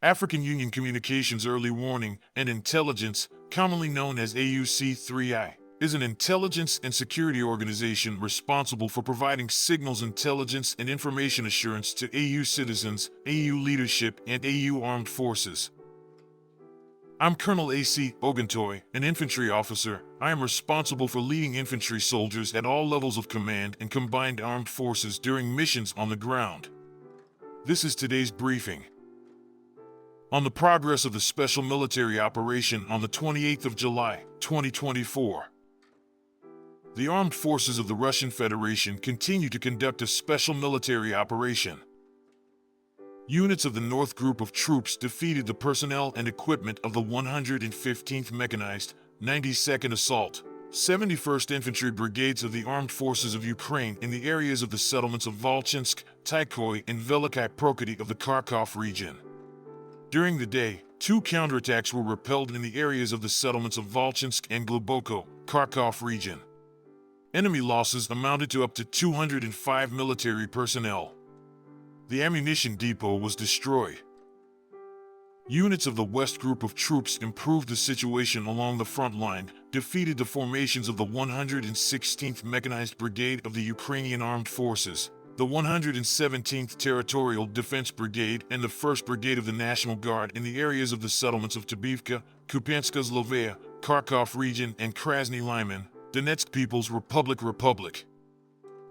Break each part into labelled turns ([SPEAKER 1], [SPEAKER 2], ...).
[SPEAKER 1] African Union Communications Early Warning and Intelligence, commonly known as AUC3I, is an intelligence and security organization responsible for providing signals intelligence and information assurance to AU citizens, AU leadership, and AU armed forces. I'm Colonel A.C. Oguntoye, an infantry officer. I am responsible for leading infantry soldiers at all levels of command and combined armed forces during missions on the ground. This is today's briefing. On the progress of the special military operation on the 28th of July, 2024. The armed forces of the Russian Federation continue to conduct a special military operation. Units of the North Group of troops defeated the personnel and equipment of the 115th Mechanized, 92nd Assault, 71st Infantry Brigades of the Armed Forces of Ukraine in the areas of the settlements of Volchansk, Torskoye, and Veliky Prokhoty of the Kharkov region. During the day, 2 counterattacks were repelled in the areas of the settlements of Volchansk and Globoko, Kharkov region. Enemy losses amounted to up to 205 military personnel. The ammunition depot was destroyed. Units of the West Group of troops improved the situation along the front line, defeated the formations of the 116th Mechanized Brigade of the Ukrainian Armed Forces, the 117th Territorial Defense Brigade, and the 1st Brigade of the National Guard in the areas of the settlements of Tbivka, Kupianska Zlovaya, Kharkov region, and Krasny Lyman, Donetsk People's Republic.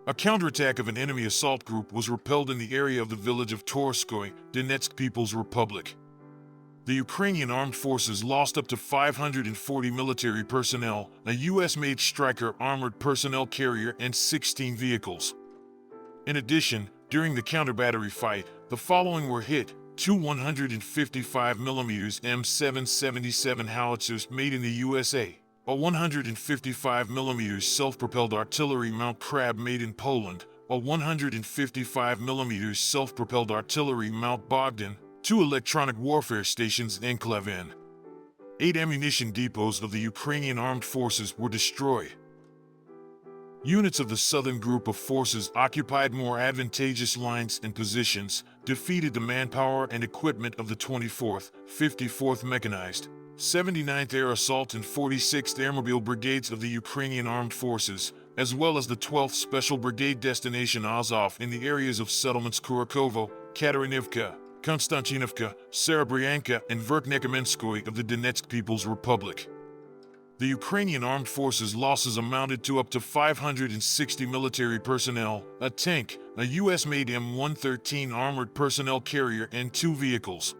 [SPEAKER 1] A counterattack of an enemy assault group was repelled in the area of the village of Torskoye, Donetsk People's Republic. The Ukrainian armed forces lost up to 540 military personnel, a US-made Stryker armored personnel carrier, and 16 vehicles. In addition, during the counter-battery fight, the following were hit: 2 155mm M777 howitzers made in the USA, a 155mm self-propelled artillery mount Krab made in Poland, a 155mm self-propelled artillery mount Bogdan, 2 electronic warfare stations in Kharkov. 8 ammunition depots of the Ukrainian armed forces were destroyed. Units of the Southern Group of Forces occupied more advantageous lines and positions, defeated the manpower and equipment of the 24th, 54th Mechanized, 79th Air Assault and 46th Airmobile Brigades of the Ukrainian Armed Forces, as well as the 12th Special Brigade destination Azov in the areas of settlements Kurakovo, Katarinivka, Konstantinovka, Serebryanka, and Verkhnekamenskoye of the Donetsk People's Republic. The Ukrainian armed forces losses amounted to up to 560 military personnel, a tank, a US-made M113 armored personnel carrier, and 2 vehicles.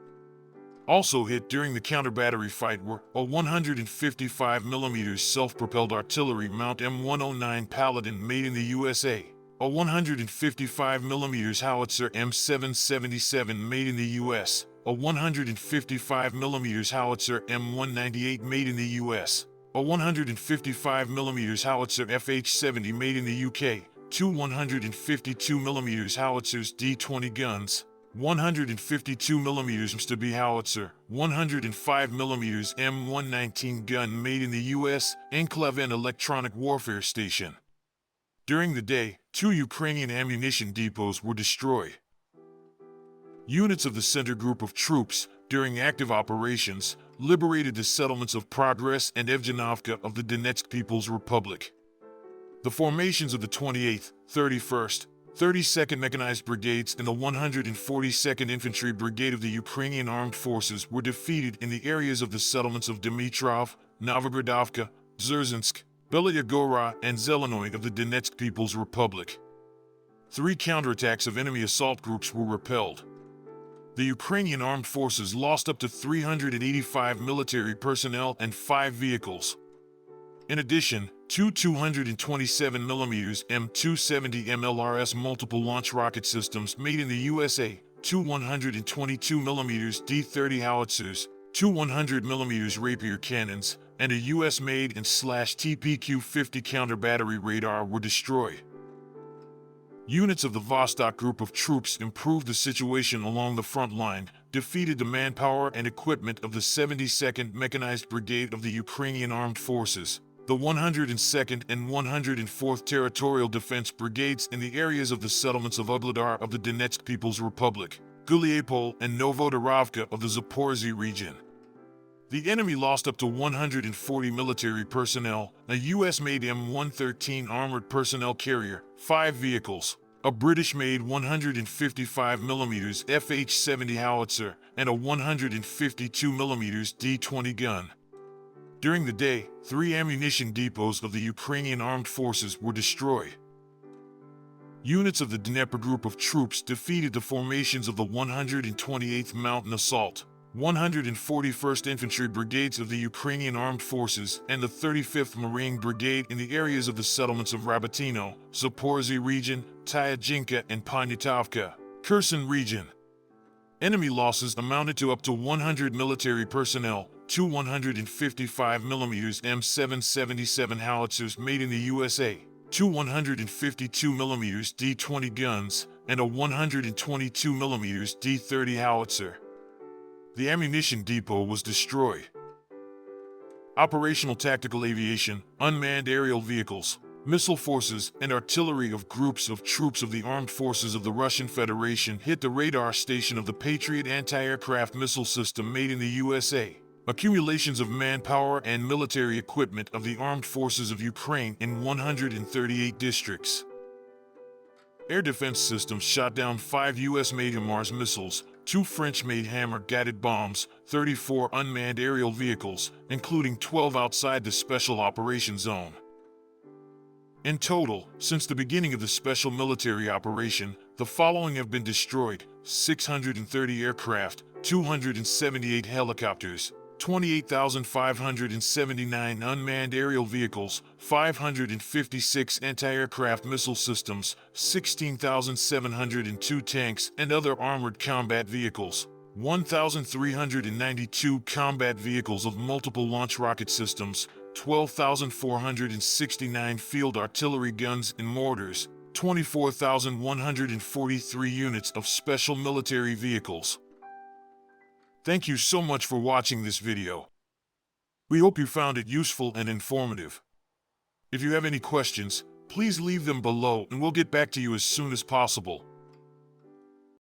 [SPEAKER 1] Also hit during the counter-battery fight were a 155mm self-propelled artillery mount M109 Paladin made in the USA, a 155mm howitzer M777 made in the US, a 155mm howitzer M198 made in the US, a 155mm howitzer FH70 made in the UK, 2 152mm howitzers D20 guns, 152mm Mstabi howitzer, 105mm M119 gun made in the US, and Kharkov electronic warfare station. During the day, 2 Ukrainian ammunition depots were destroyed. Units of the Center Group of troops, during active operations, liberated the settlements of Progress and Evgenovka of the Donetsk People's Republic. The formations of the 28th, 31st, 32nd Mechanized Brigades and the 142nd Infantry Brigade of the Ukrainian Armed Forces were defeated in the areas of the settlements of Dmitrov, Novogradovka, Dzerzhinsk, Belaya Gora, and Zelenoy of the Donetsk People's Republic. 3 counterattacks of enemy assault groups were repelled. The Ukrainian armed forces lost up to 385 military personnel and 5 vehicles. In addition, 2 227mm M270 MLRS multiple launch rocket systems made in the USA, 2 122mm D30 howitzers, 2 100mm Rapier cannons, and a US-made and /TPQ-50 counter-battery radar were destroyed. Units of the Vostok Group of troops improved the situation along the front line, defeated the manpower and equipment of the 72nd Mechanized Brigade of the Ukrainian Armed Forces, the 102nd and 104th Territorial Defense Brigades in the areas of the settlements of Ugledar of the Donetsk People's Republic, Guliapol, and Novodorovka of the Zaporizhzhia region. The enemy lost up to 140 military personnel, a US-made M113 armored personnel carrier, 5 vehicles, a British-made 155mm FH-70 howitzer, and a 152mm D-20 gun. During the day, 3 ammunition depots of the Ukrainian armed forces were destroyed. Units of the Dnieper group of troops defeated the formations of the 128th Mountain Assault, 141st Infantry Brigades of the Ukrainian Armed Forces, and the 35th Marine Brigade in the areas of the settlements of Rabatino, Zaporizhzhia region, Tyajinka, and Poniatowka, Kherson region. Enemy losses amounted to up to 100 military personnel, 2 155mm M777 howitzers made in the USA, 2 152mm D-20 guns, and a 122mm D-30 howitzer. The ammunition depot was destroyed. Operational tactical aviation, unmanned aerial vehicles, missile forces, and artillery of groups of troops of the armed forces of the Russian Federation hit the radar station of the Patriot anti-aircraft missile system made in the USA. Accumulations of manpower and military equipment of the armed forces of Ukraine in 138 districts. Air defense systems shot down 5 US-made HIMARS missiles, 2 French-made Hammer-guided bombs, 34 unmanned aerial vehicles, including 12 outside the Special Operations Zone. In total, since the beginning of the special military operation, the following have been destroyed: 630 aircraft, 278 helicopters, 28,579 unmanned aerial vehicles, 556 anti-aircraft missile systems, 16,702 tanks and other armored combat vehicles, 1,392 combat vehicles of multiple launch rocket systems, 12,469 field artillery guns and mortars, 24,143 units of special military vehicles. Thank you so much for watching this video. We hope you found it useful and informative. If you have any questions, please leave them below and we'll get back to you as soon as possible.